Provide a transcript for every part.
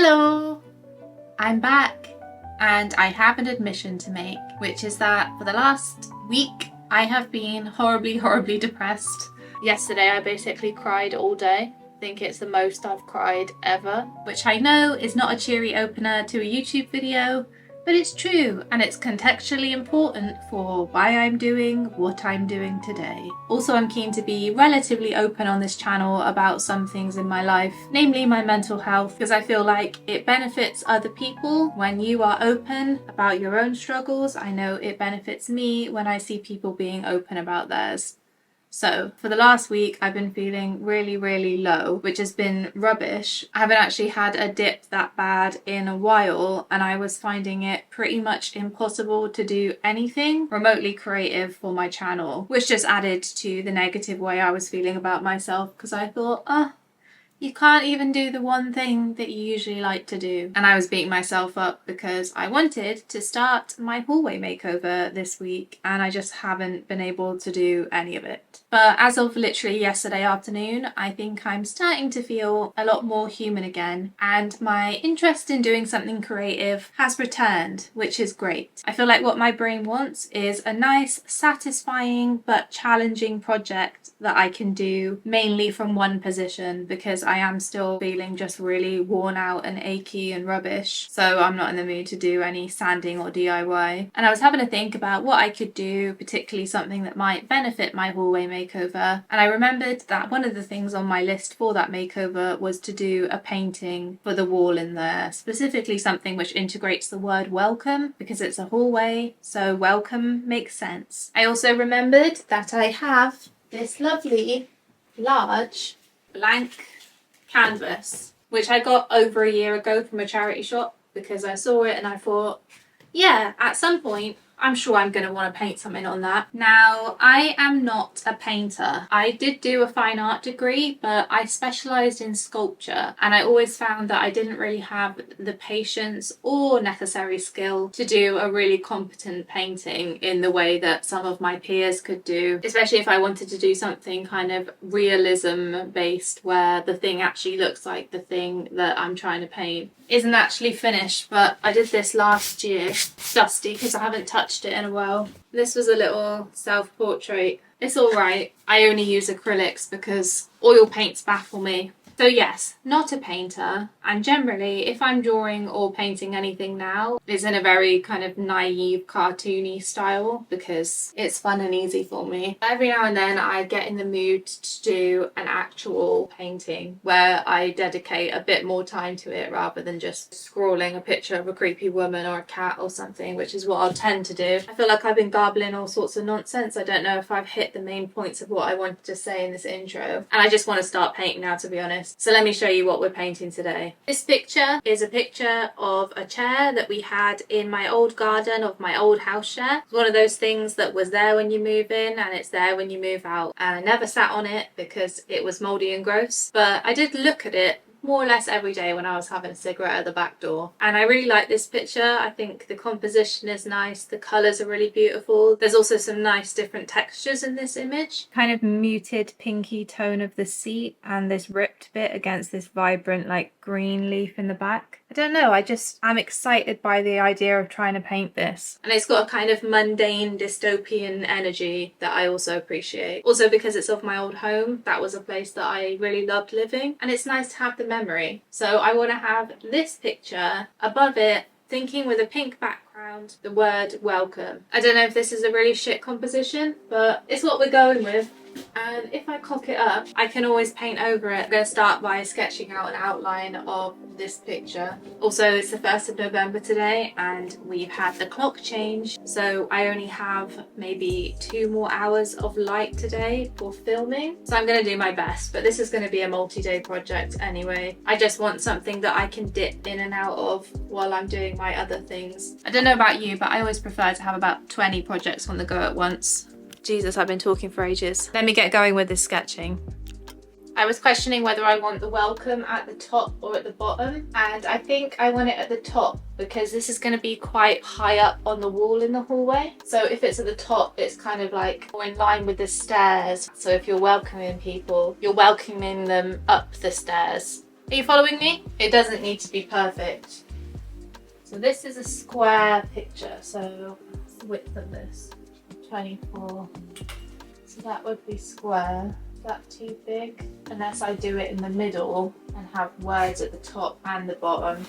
Hello! I'm back and I have an admission to make, which is that for the last week I have been horribly depressed. Yesterday I basically cried all day. I think it's the most I've cried ever, which I know is not a cheery opener to a YouTube video, but it's true and it's contextually important for why I'm doing what I'm doing today. Also, I'm keen to be relatively open on this channel about some things in my life, namely my mental health, because I feel like it benefits other people when you are open about your own struggles. I know it benefits me when I see people being open about theirs. So for the last week I've been feeling really low, which has been rubbish. I haven't actually had a dip that bad in a while, and I was finding it pretty much impossible to do anything remotely creative for my channel, which just added to the negative way I was feeling about myself, because I thought, you can't even do the one thing that you usually like to do. And I was beating myself up because I wanted to start my hallway makeover this week and I just haven't been able to do any of it. But as of literally yesterday afternoon, I think I'm starting to feel a lot more human again, and my interest in doing something creative has returned, which is great. I feel like what my brain wants is a nice, satisfying but challenging project that I can do mainly from one position, because I am still feeling just really worn out and achy and rubbish, so I'm not in the mood to do any sanding or DIY. And I was having to think about what I could do, particularly something that might benefit my hallway makeover, and I remembered that one of the things on my list for that makeover was to do a painting for the wall in there, specifically something which integrates the word welcome, because it's a hallway, so welcome makes sense. I also remembered that I have this lovely large blank canvas, which I got over a year ago from a charity shop, because I saw it and I thought, yeah, at some point I'm sure I'm going to want to paint something on that. Now, I am not a painter. I did do a fine art degree, but I specialised in sculpture, and I always found that I didn't really have the patience or necessary skill to do a really competent painting in the way that some of my peers could do, especially if I wanted to do something kind of realism based, where the thing actually looks like the thing that I'm trying to paint isn't actually finished. But I did this last year, dusty because I haven't touched it in a while. This was a little self-portrait. It's alright. I only use acrylics because oil paints baffle me. So yes, not a painter, and generally if I'm drawing or painting anything now, it's in a very kind of naive, cartoony style because it's fun and easy for me. Every now and then I get in the mood to do an actual painting where I dedicate a bit more time to it rather than just scrawling a picture of a creepy woman or a cat or something, which is what I'll tend to do. I feel like I've been garbling all sorts of nonsense. I don't know if I've hit the main points of what I wanted to say in this intro, and I just want to start painting now, to be honest. So let me show you what we're painting today. This picture is a picture of a chair that we had in my old garden of my old house share. It's one of those things that was there when you move in and it's there when you move out. And I never sat on it because it was mouldy and gross, but I did look at it more or less every day when I was having a cigarette at the back door. And I really like this picture. I think the composition is nice, the colours are really beautiful. There's also some nice different textures in this image. Kind of muted pinky tone of the seat and this ripped bit against this vibrant like green leaf in the back. I don't know, I'm excited by the idea of trying to paint this. And it's got a kind of mundane dystopian energy that I also appreciate. Also because it's of my old home, that was a place that I really loved living, and it's nice to have the memory. So I want to have this picture above it, thinking with a pink background, the word welcome. I don't know if this is a really shit composition, but it's what we're going with. And if I cock it up, I can always paint over it. I'm going to start by sketching out an outline of this picture. Also, it's the 1st of November today and we've had the clock change, so I only have maybe 2 more hours of light today for filming. So I'm going to do my best, but this is going to be a multi-day project anyway. I just want something that I can dip in and out of while I'm doing my other things. I don't know about you, but I always prefer to have about 20 projects on the go at once. Jesus, I've been talking for ages. Let me get going with this sketching. I was questioning whether I want the welcome at the top or at the bottom, and I think I want it at the top because this is going to be quite high up on the wall in the hallway. So if it's at the top, it's kind of like more in line with the stairs. So if you're welcoming people, you're welcoming them up the stairs. Are you following me? It doesn't need to be perfect. So this is a square picture, so width of this, 24. So that would be square. Is that too big? Unless I do it in the middle and have words at the top and the bottom.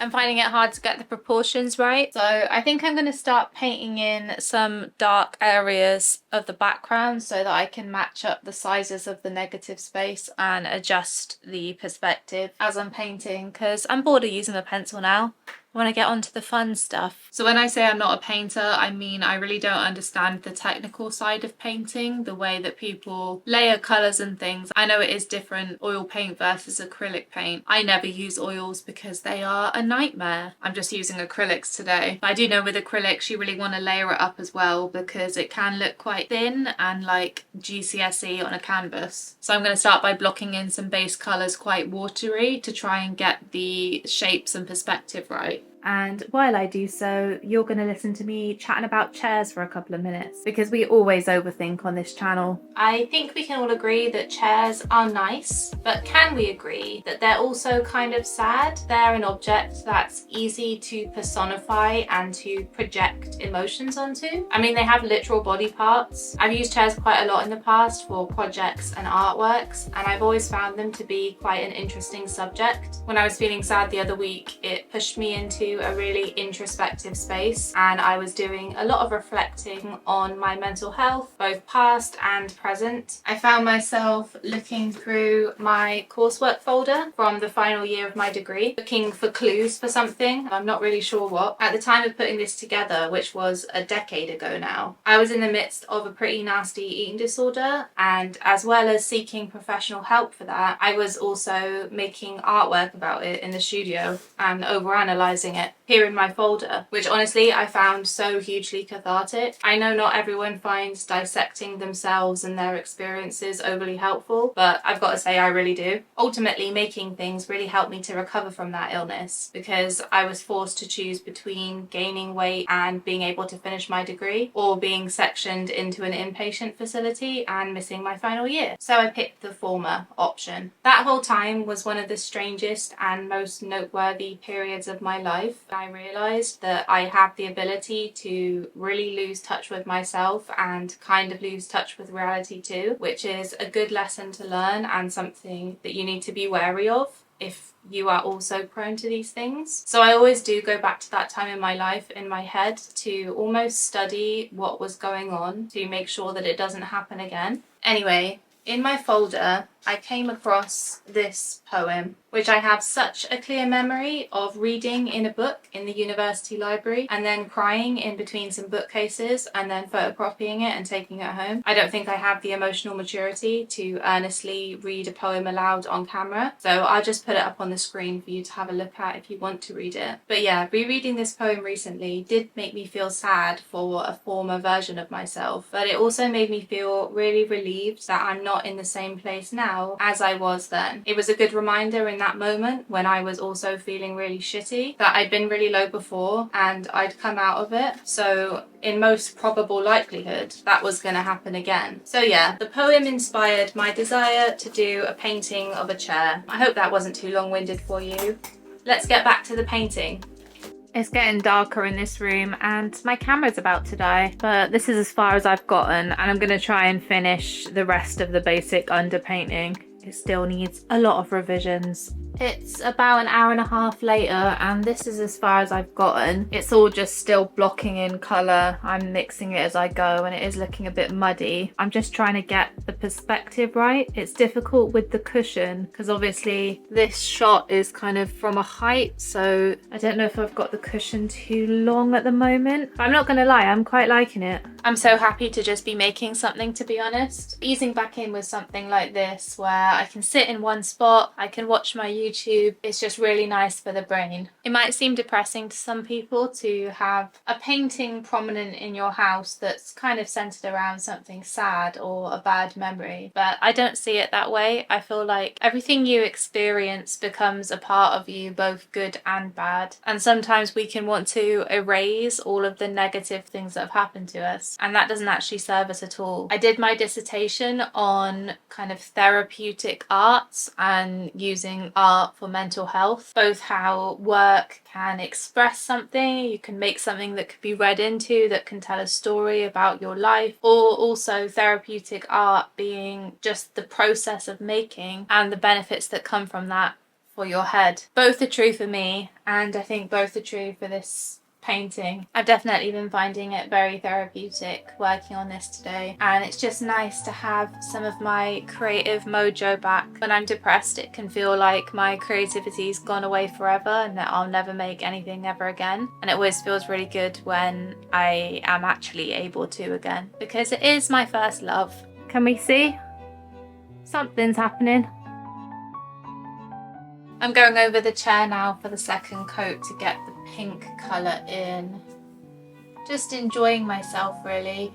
I'm finding it hard to get the proportions right. So I think I'm going to start painting in some dark areas of the background so that I can match up the sizes of the negative space and adjust the perspective as I'm painting, because I'm bored of using a pencil now. I want to get onto the fun stuff. So when I say I'm not a painter, I mean I really don't understand the technical side of painting, the way that people layer colours and things. I know it is different, oil paint versus acrylic paint. I never use oils because they are a nightmare. I'm just using acrylics today. But I do know with acrylics you really want to layer it up as well, because it can look quite thin and like GCSE on a canvas. So I'm going to start by blocking in some base colours quite watery to try and get the shapes and perspective right. And while I do so, you're going to listen to me chatting about chairs for a couple of minutes, because we always overthink on this channel. I think we can all agree that chairs are nice, but can we agree that they're also kind of sad? They're an object that's easy to personify and to project emotions onto. I mean, they have literal body parts. I've used chairs quite a lot in the past for projects and artworks, and I've always found them to be quite an interesting subject. When I was feeling sad the other week, it pushed me into a really introspective space, and I was doing a lot of reflecting on my mental health, both past and present. I found myself looking through my coursework folder from the final year of my degree, looking for clues for something. I'm not really sure what. At the time of putting this together, which was a decade ago now, I was in the midst of a pretty nasty eating disorder, and as well as seeking professional help for that, I was also making artwork about it in the studio and overanalyzing it here in my folder, which honestly I found so hugely cathartic. I know not everyone finds dissecting themselves and their experiences overly helpful, but I've got to say I really do. Ultimately, making things really helped me to recover from that illness, because I was forced to choose between gaining weight and being able to finish my degree, or being sectioned into an inpatient facility and missing my final year. So I picked the former option. That whole time was one of the strangest and most noteworthy periods of my life. I realised that I have the ability to really lose touch with myself and kind of lose touch with reality too, which is a good lesson to learn and something that you need to be wary of if you are also prone to these things. So I always do go back to that time in my life in my head to almost study what was going on to make sure that it doesn't happen again. Anyway, in my folder, I came across this poem, which I have such a clear memory of reading in a book in the university library and then crying in between some bookcases and then photocopying it and taking it home. I don't think I have the emotional maturity to earnestly read a poem aloud on camera, so I'll just put it up on the screen for you to have a look at if you want to read it. But yeah, rereading this poem recently did make me feel sad for a former version of myself, but it also made me feel really relieved that I'm not in the same place now as I was then. It was a good reminder in that moment, when I was also feeling really shitty, that I'd been really low before and I'd come out of it. So in most probable likelihood, that was going to happen again. So yeah, the poem inspired my desire to do a painting of a chair. I hope that wasn't too long-winded for you. Let's get back to the painting. It's getting darker in this room and my camera's about to die, but this is as far as I've gotten, and I'm going to try and finish the rest of the basic underpainting. It still needs a lot of revisions. It's about an hour and a half later and this is as far as I've gotten. It's all just still blocking in colour. I'm mixing it as I go and it is looking a bit muddy. I'm just trying to get the perspective right. It's difficult with the cushion because obviously this shot is kind of from a height, so I don't know if I've got the cushion too long at the moment. But I'm not gonna lie, I'm quite liking it. I'm so happy to just be making something, to be honest. Easing back in with something like this where I can sit in one spot, I can watch my YouTube is just really nice for the brain. It might seem depressing to some people to have a painting prominent in your house that's kind of centered around something sad or a bad memory, but I don't see it that way. I feel like everything you experience becomes a part of you, both good and bad, and sometimes we can want to erase all of the negative things that have happened to us, and that doesn't actually serve us at all. I did my dissertation on kind of therapeutic arts and using art for mental health, both how work can express something, you can make something that could be read into, that can tell a story about your life, or also therapeutic art being just the process of making and the benefits that come from that for your head. Both are true for me, and I think both are true for this painting. I've definitely been finding it very therapeutic working on this today, and it's just nice to have some of my creative mojo back. When I'm depressed, it can feel like my creativity's gone away forever and that I'll never make anything ever again, and it always feels really good when I am actually able to again, because it is my first love. Can we see? Something's happening. I'm going over the chair now for the second coat to get the pink colour in. Just enjoying myself, really.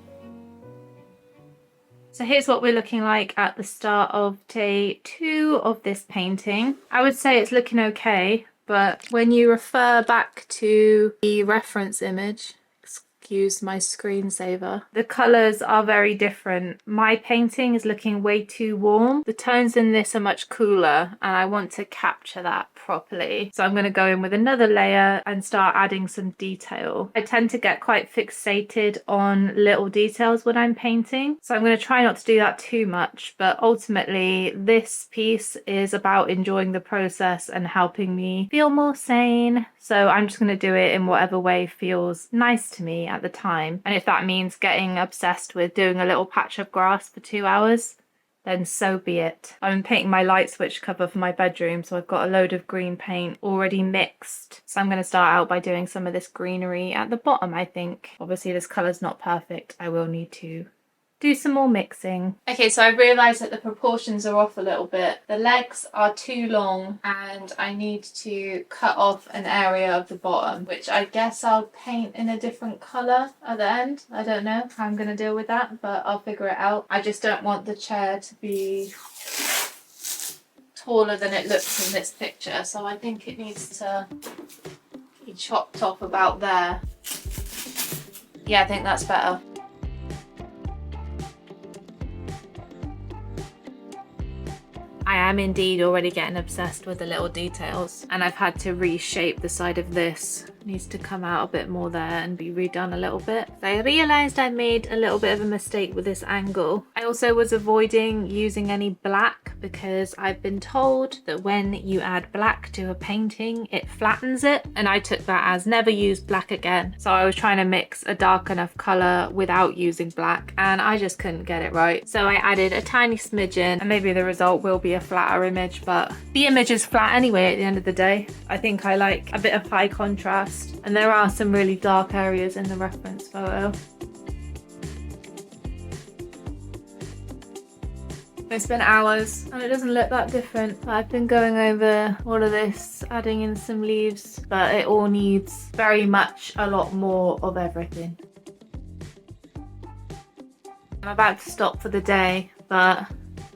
So here's what we're looking like at the start of day 2 of this painting. I would say it's looking okay, but when you refer back to the reference image, excuse my screensaver, the colours are very different. My painting is looking way too warm. The tones in this are much cooler, and I want to capture that properly. So I'm going to go in with another layer and start adding some detail. I tend to get quite fixated on little details when I'm painting, so I'm going to try not to do that too much, but ultimately this piece is about enjoying the process and helping me feel more sane. So I'm just going to do it in whatever way feels nice to me at the time. And if that means getting obsessed with doing a little patch of grass for 2 hours, then so be it. I'm painting my light switch cover for my bedroom, so I've got a load of green paint already mixed. So I'm going to start out by doing some of this greenery at the bottom, I think. Obviously this colour's not perfect. I will need to do some more mixing. Okay, so I've realised that the proportions are off a little bit. The legs are too long and I need to cut off an area of the bottom, which I guess I'll paint in a different colour at the end. I don't know how I'm going to deal with that, but I'll figure it out. I just don't want the chair to be taller than it looks in this picture, so I think it needs to be chopped off about there. Yeah, I think that's better. I am indeed already getting obsessed with the little details, and I've had to reshape the side of this. It needs to come out a bit more there and be redone a little bit. So I realised I made a little bit of a mistake with this angle. I also was avoiding using any black because I've been told that when you add black to a painting it flattens it, and I took that as never use black again. So I was trying to mix a dark enough colour without using black, and I just couldn't get it right. So I added a tiny smidgen, and maybe the result will be a flatter image, but the image is flat anyway at the end of the day. I think I like a bit of high contrast, and there are some really dark areas in the reference photo. It's been hours and it doesn't look that different. I've been going over all of this, adding in some leaves, but it all needs very much a lot more of everything. I'm about to stop for the day, but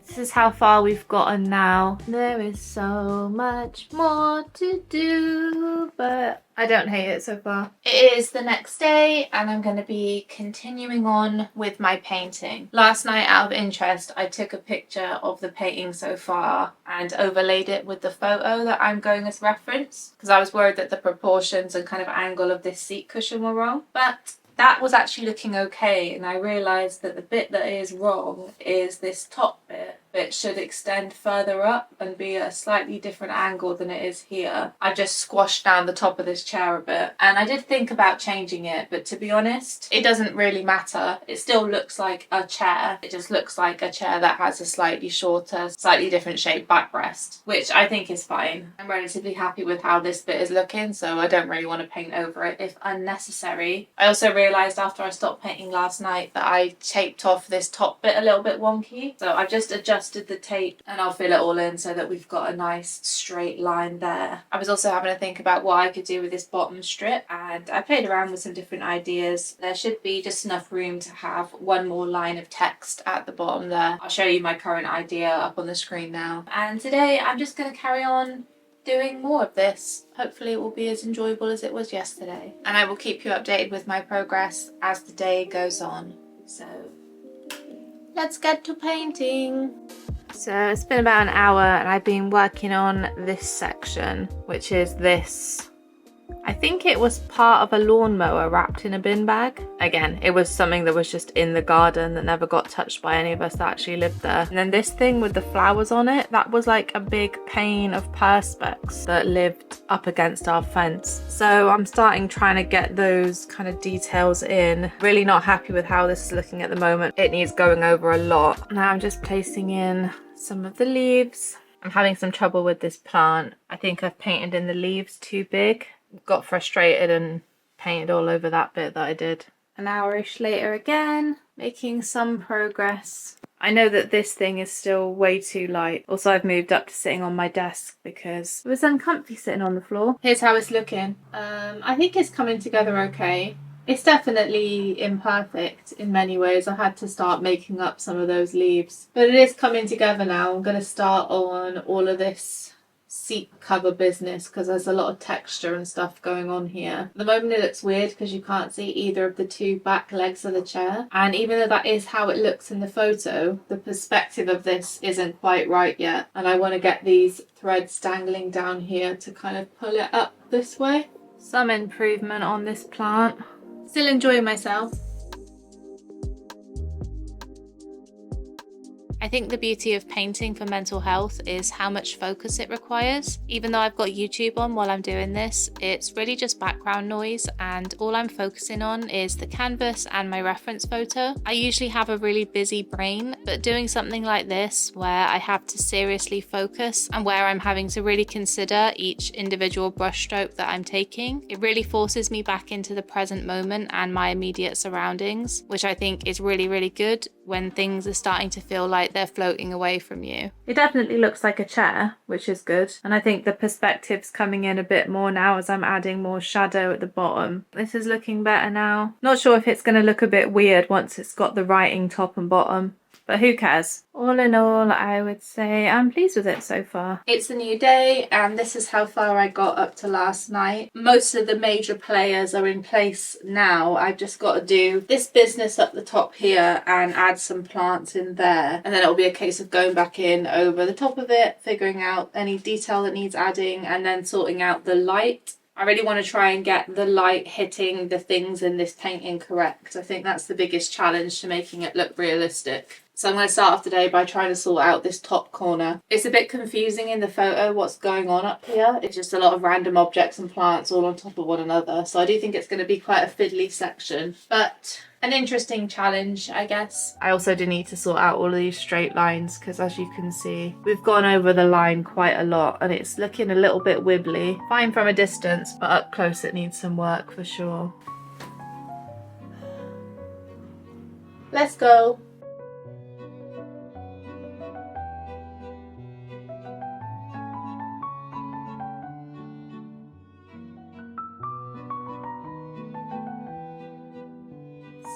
this is how far we've gotten now. There is so much more to do, but I don't hate it so far. It is the next day and I'm going to be continuing on with my painting. Last night, out of interest, I took a picture of the painting so far and overlaid it with the photo that I'm going as reference, because I was worried that the proportions and kind of angle of this seat cushion were wrong. But that was actually looking okay, and I realised that the bit that is wrong is this top bit. It should extend further up and be at a slightly different angle than it is here. I just squashed down the top of this chair a bit, and I did think about changing it, but to be honest, it doesn't really matter. It still looks like a chair. It just looks like a chair that has a slightly shorter, slightly different shaped backrest, which I think is fine. I'm relatively happy with how this bit is looking, so I don't really want to paint over it if unnecessary. I also realised after I stopped painting last night that I taped off this top bit a little bit wonky, so I've just adjusted adjusted the tape, and I'll fill it all in so that we've got a nice straight line there. I was also having to think about what I could do with this bottom strip, and I played around with some different ideas. There should be just enough room to have one more line of text at the bottom there. I'll show you my current idea up on the screen now. And today I'm just going to carry on doing more of this. Hopefully it will be as enjoyable as it was yesterday. And I will keep you updated with my progress as the day goes on. So let's get to painting. So it's been about an hour and I've been working on this section, which is this. I think it was part of a lawnmower wrapped in a bin bag. Again, it was something that was just in the garden that never got touched by any of us that actually lived there. And then this thing with the flowers on it, that was like a big pane of perspex that lived up against our fence. So I'm trying to get those kind of details in. Really not happy with how this is looking at the moment. It needs going over a lot. Now I'm just placing in some of the leaves. I'm having some trouble with this plant. I think I've painted in the leaves too big. Got frustrated and painted all over that bit that I did. An hour-ish later again, making some progress. I know that this thing is still way too light. Also, I've moved up to sitting on my desk because it was uncomfy sitting on the floor. Here's how it's looking. I think it's coming together okay. It's definitely imperfect in many ways. I had to start making up some of those leaves. But it is coming together now. I'm going to start on all of this seat cover business because there's a lot of texture and stuff going on here. At the moment it looks weird because you can't see either of the two back legs of the chair, and even though that is how it looks in the photo, the perspective of this isn't quite right yet, and I want to get these threads dangling down here to kind of pull it up this way. Some improvement on this plant. Still enjoying myself. I think the beauty of painting for mental health is how much focus it requires. Even though I've got YouTube on while I'm doing this, it's really just background noise and all I'm focusing on is the canvas and my reference photo. I usually have a really busy brain, but doing something like this where I have to seriously focus and where I'm having to really consider each individual brushstroke that I'm taking, it really forces me back into the present moment and my immediate surroundings, which I think is really, really good when things are starting to feel like they're floating away from you. It definitely looks like a chair, which is good. And I think the perspective's coming in a bit more now as I'm adding more shadow at the bottom. This is looking better now. Not sure if it's going to look a bit weird once it's got the writing top and bottom, but who cares? All in all, I would say I'm pleased with it so far. It's a new day and this is how far I got up to last night. Most of the major players are in place now. I've just got to do this business up the top here and add some plants in there. And then it'll be a case of going back in over the top of it, figuring out any detail that needs adding and then sorting out the light. I really want to try and get the light hitting the things in this painting correct. I think that's the biggest challenge to making it look realistic. So I'm going to start off today by trying to sort out this top corner. It's a bit confusing in the photo what's going on up here. It's just a lot of random objects and plants all on top of one another. So I do think it's going to be quite a fiddly section, but an interesting challenge, I guess. I also do need to sort out all of these straight lines because as you can see, we've gone over the line quite a lot and it's looking a little bit wibbly. Fine from a distance, but up close it needs some work for sure. Let's go.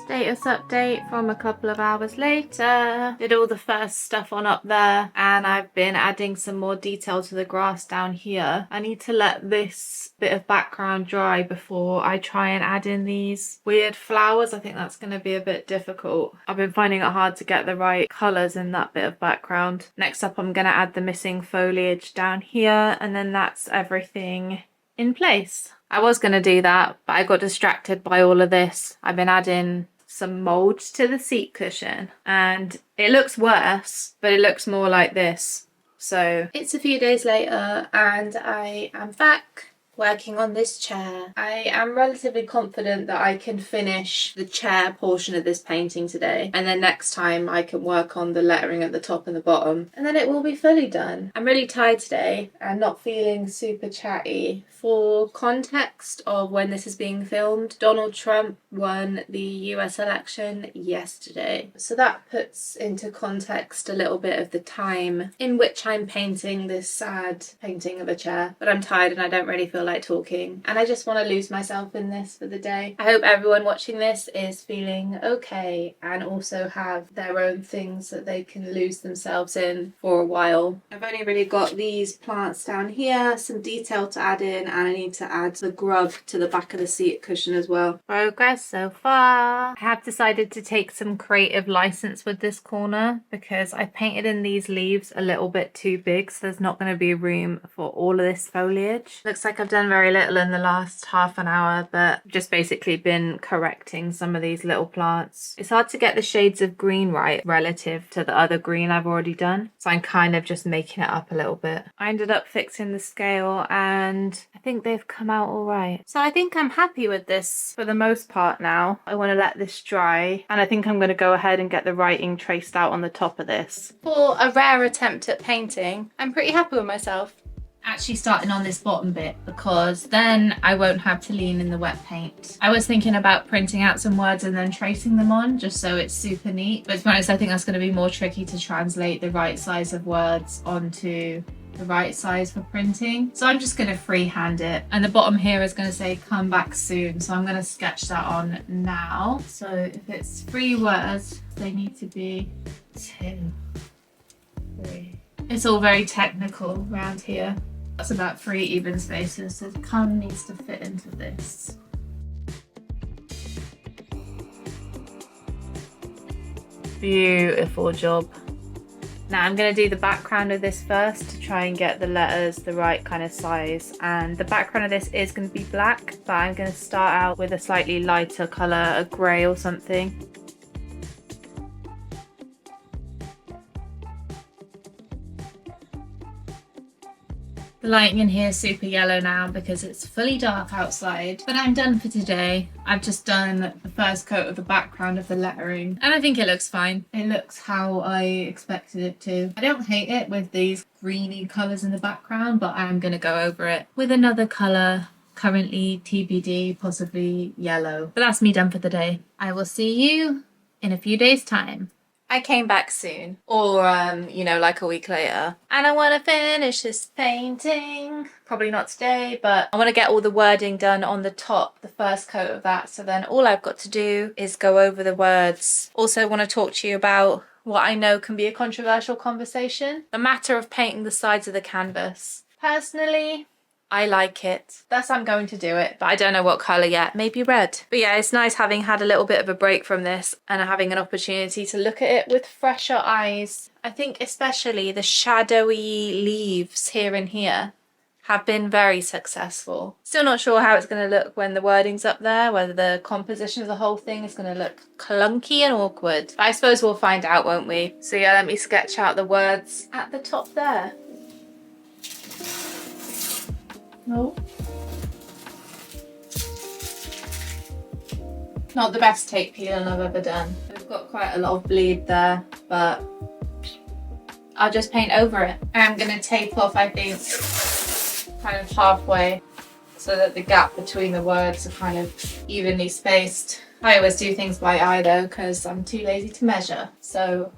Status update from a couple of hours later. Did all the first stuff on up there and I've been adding some more detail to the grass down here. I need to let this bit of background dry before I try and add in these weird flowers. I think that's going to be a bit difficult. I've been finding it hard to get the right colours in that bit of background. Next up I'm going to add the missing foliage down here and then that's everything in place. I was going to do that, but I got distracted by all of this. I've been adding some mould to the seat cushion and it looks worse, but it looks more like this. So it's a few days later and I am back working on this chair. I am relatively confident that I can finish the chair portion of this painting today, and then next time I can work on the lettering at the top and the bottom, and then it will be fully done. I'm really tired today and not feeling super chatty. For context of when this is being filmed, Donald Trump won the US election yesterday. So that puts into context a little bit of the time in which I'm painting this sad painting of a chair. But I'm tired and I don't really feel like talking, and I just want to lose myself in this for the day. I hope everyone watching this is feeling okay and also have their own things that they can lose themselves in for a while. I've only really got these plants down here, some detail to add in, and I need to add the grub to the back of the seat cushion as well. Progress so far. I have decided to take some creative license with this corner because I painted in these leaves a little bit too big, so there's not going to be room for all of this foliage. Looks like I've done very little in the last half an hour, but just basically been correcting some of these little plants. It's hard to get the shades of green right relative to the other green I've already done, so I'm kind of just making it up a little bit. I ended up fixing the scale and I think they've come out all right. So I think I'm happy with this for the most part now. I want to let this dry, and I think I'm going to go ahead and get the writing traced out on the top of this. For a rare attempt at painting, I'm pretty happy with myself. Actually starting on this bottom bit because then I won't have to lean in the wet paint. I was thinking about printing out some words and then tracing them on just so it's super neat, but to be honest I think that's going to be more tricky to translate the right size of words onto the right size for printing. So I'm just going to freehand it, and the bottom here is going to say come back soon, so I'm going to sketch that on now. So if it's 3 words, they need to be 2, 3. It's all very technical around here. That's about 3 even spaces, so the come needs to fit into this. Beautiful job. Now I'm going to do the background of this first to try and get the letters the right kind of size, and the background of this is going to be black, but I'm going to start out with a slightly lighter colour, a grey or something. The lighting in here is super yellow now because it's fully dark outside, but I'm done for today. I've just done the first coat of the background of the lettering, and I think it looks fine. It looks how I expected it to. I don't hate it with these greeny colours in the background, but I'm going to go over it with another colour, currently TBD, possibly yellow. But that's me done for the day. I will see you in a few days' time. I came back soon, or you know, like a week later, and I want to finish this painting. Probably not today, but I want to get all the wording done on the top, the first coat of that, so then all I've got to do is go over the words. Also want to talk to you about what I know can be a controversial conversation, the matter of painting the sides of the canvas. Personally, I like it. Thus I'm going to do it, but I don't know what colour yet. Maybe red. But yeah, it's nice having had a little bit of a break from this and having an opportunity to look at it with fresher eyes. I think especially the shadowy leaves here and here have been very successful. Still not sure how it's going to look when the wording's up there, whether the composition of the whole thing is going to look clunky and awkward. But I suppose we'll find out, won't we? So yeah, let me sketch out the words at the top there. No. Not the best tape peeling I've ever done. We've got quite a lot of bleed there, but I'll just paint over it. I'm going to tape off, I think, kind of halfway so that the gap between the words are kind of evenly spaced. I always do things by eye though because I'm too lazy to measure. So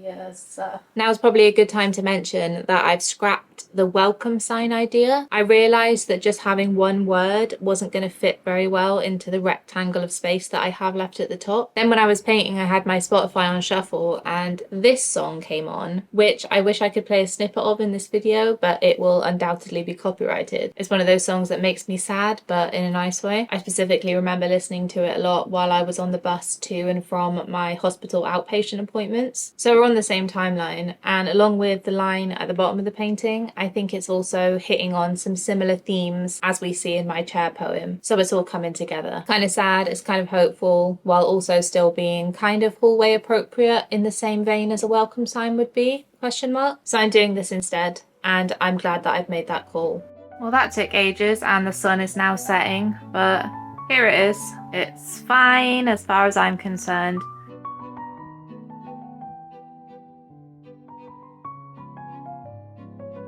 yes. Now is probably a good time to mention that I've scrapped the welcome sign idea. I realised that just having one word wasn't going to fit very well into the rectangle of space that I have left at the top. Then when I was painting, I had my Spotify on shuffle and this song came on, which I wish I could play a snippet of in this video, but it will undoubtedly be copyrighted. It's one of those songs that makes me sad, but in a nice way. I specifically remember listening to it a lot while I was on the bus to and from my hospital outpatient appointments. So we're on the same timeline, and along with the line at the bottom of the painting, I think it's also hitting on some similar themes as we see in my chair poem. So it's all coming together. Kind of sad, it's kind of hopeful, while also still being kind of hallway appropriate in the same vein as a welcome sign would be, question mark. So I'm doing this instead, and I'm glad that I've made that call. Well, that took ages and the sun is now setting, but here it is. It's fine as far as I'm concerned.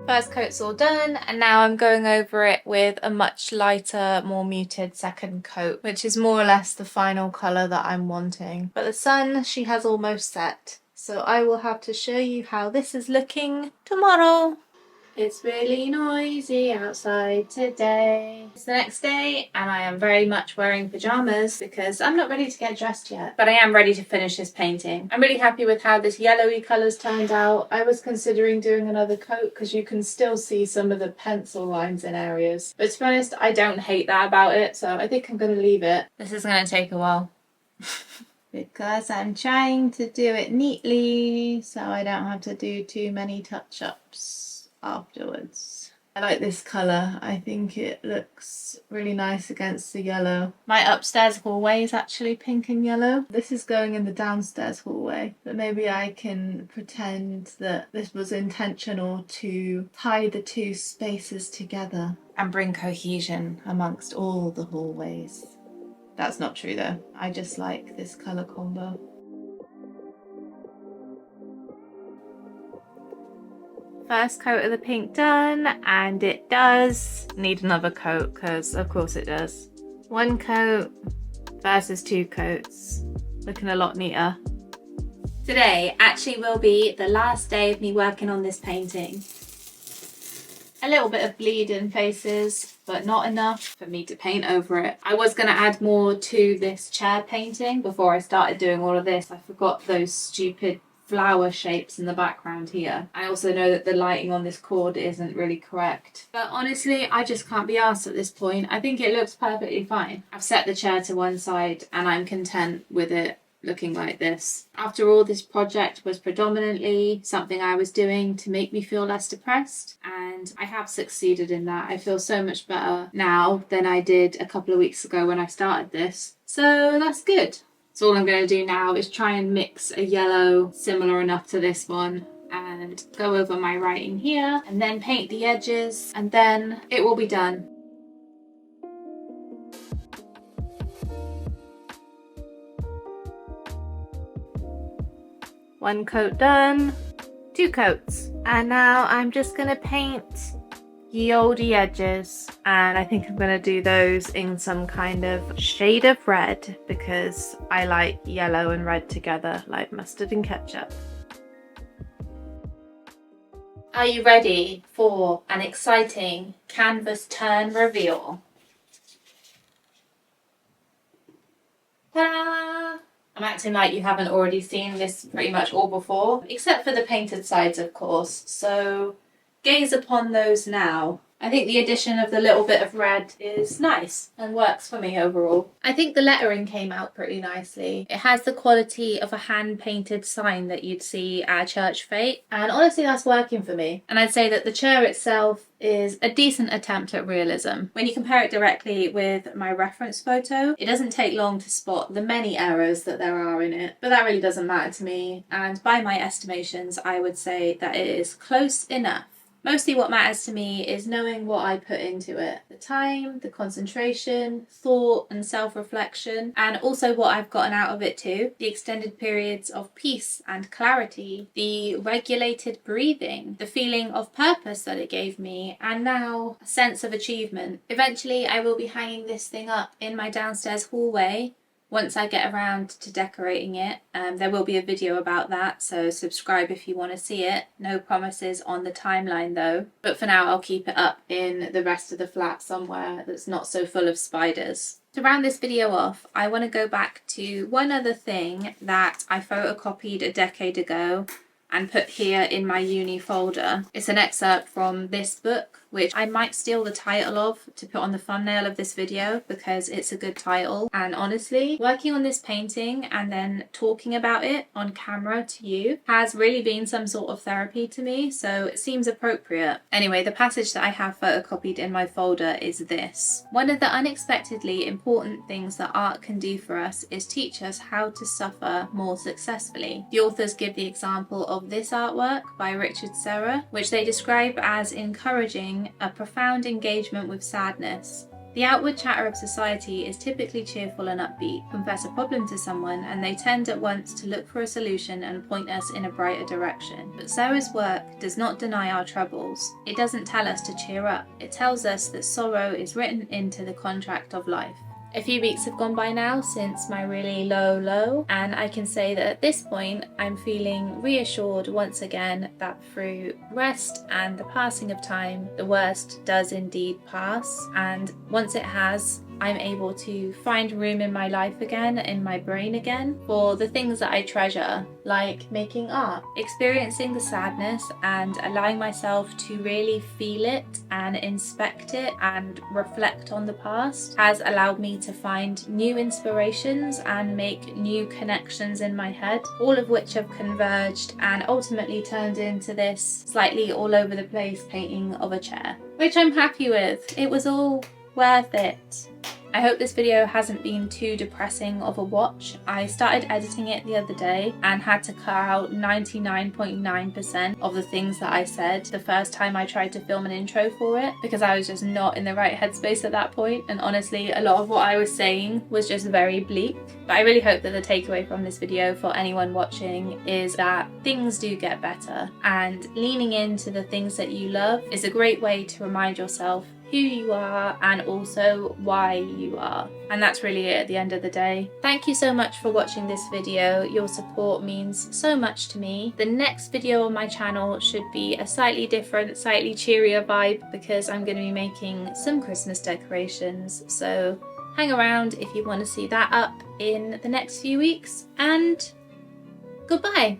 First coat's all done, and now I'm going over it with a much lighter, more muted second coat, which is more or less the final colour that I'm wanting. But the sun, she has almost set, so I will have to show you how this is looking tomorrow. It's really noisy outside today. It's the next day and I am very much wearing pyjamas because I'm not ready to get dressed yet, but I am ready to finish this painting. I'm really happy with how this yellowy colour's turned out. I was considering doing another coat because you can still see some of the pencil lines in areas. But to be honest, I don't hate that about it, so I think I'm going to leave it. This is going to take a while. Because I'm trying to do it neatly so I don't have to do too many touch-ups afterwards. I like this colour. I think it looks really nice against the yellow. My upstairs hallway is actually pink and yellow. This is going in the downstairs hallway, but maybe I can pretend that this was intentional to tie the two spaces together and bring cohesion amongst all the hallways. That's not true though. I just like this colour combo. First coat of the pink done, and it does need another coat because of course it does. One coat versus two coats. Looking a lot neater. Today actually will be the last day of me working on this painting. A little bit of bleed in faces, but not enough for me to paint over it. I was going to add more to this chair painting before I started doing all of this. I forgot those stupid flower shapes in the background here. I also know that the lighting on this cord isn't really correct. But honestly, I just can't be arsed at this point. I think it looks perfectly fine. I've set the chair to one side and I'm content with it looking like this. After all, this project was predominantly something I was doing to make me feel less depressed, and I have succeeded in that. I feel so much better now than I did a couple of weeks ago when I started this. So that's good. So all I'm going to do now is try and mix a yellow similar enough to this one and go over my writing here and then paint the edges, and then it will be done. One coat done, two coats. And now I'm just going to paint ye olde edges, and I think I'm going to do those in some kind of shade of red because I like yellow and red together like mustard and ketchup. Are you ready for an exciting canvas turn reveal? Ta-da! I'm acting like you haven't already seen this pretty much all before, except for the painted sides of course, so gaze upon those now. I think the addition of the little bit of red is nice and works for me overall. I think the lettering came out pretty nicely. It has the quality of a hand-painted sign that you'd see at a church fete, and honestly that's working for me. And I'd say that the chair itself is a decent attempt at realism. When you compare it directly with my reference photo, it doesn't take long to spot the many errors that there are in it, but that really doesn't matter to me, and by my estimations I would say that it is close enough. Mostly what matters to me is knowing what I put into it. The time, the concentration, thought and self-reflection, and also what I've gotten out of it too. The extended periods of peace and clarity, the regulated breathing, the feeling of purpose that it gave me, and now a sense of achievement. Eventually I will be hanging this thing up in my downstairs hallway once I get around to decorating it. There will be a video about that, so subscribe if you want to see it. No promises on the timeline though, but for now I'll keep it up in the rest of the flat somewhere that's not so full of spiders. To round this video off, I want to go back to one other thing that I photocopied a decade ago and put here in my uni folder. It's an excerpt from this book, which I might steal the title of to put on the thumbnail of this video because it's a good title. And honestly, working on this painting and then talking about it on camera to you has really been some sort of therapy to me, so it seems appropriate. Anyway, the passage that I have photocopied in my folder is this. One of the unexpectedly important things that art can do for us is teach us how to suffer more successfully. The authors give the example of this artwork by Richard Serra, which they describe as encouraging experiencing a profound engagement with sadness. The outward chatter of society is typically cheerful and upbeat. Confess a problem to someone and they tend at once to look for a solution and point us in a brighter direction. But Sarah's work does not deny our troubles. It doesn't tell us to cheer up. It tells us that sorrow is written into the contract of life. A few weeks have gone by now since my really low, and I can say that at this point I'm feeling reassured once again that through rest and the passing of time, the worst does indeed pass, and once it has, I'm able to find room in my life again, in my brain again, for the things that I treasure, like making art. Experiencing the sadness and allowing myself to really feel it and inspect it and reflect on the past has allowed me to find new inspirations and make new connections in my head, all of which have converged and ultimately turned into this slightly all over the place painting of a chair, which I'm happy with. It was all worth it. I hope this video hasn't been too depressing of a watch. I started editing it the other day and had to cut out 99.9% of the things that I said the first time I tried to film an intro for it, because I was just not in the right headspace at that point, and honestly a lot of what I was saying was just very bleak. But I really hope that the takeaway from this video for anyone watching is that things do get better, and leaning into the things that you love is a great way to remind yourself who you are and also why you are. And that's really it at the end of the day. Thank you so much for watching this video. Your support means so much to me. The next video on my channel should be a slightly different, slightly cheerier vibe, because I'm going to be making some Christmas decorations. So hang around if you want to see that up in the next few weeks, and goodbye.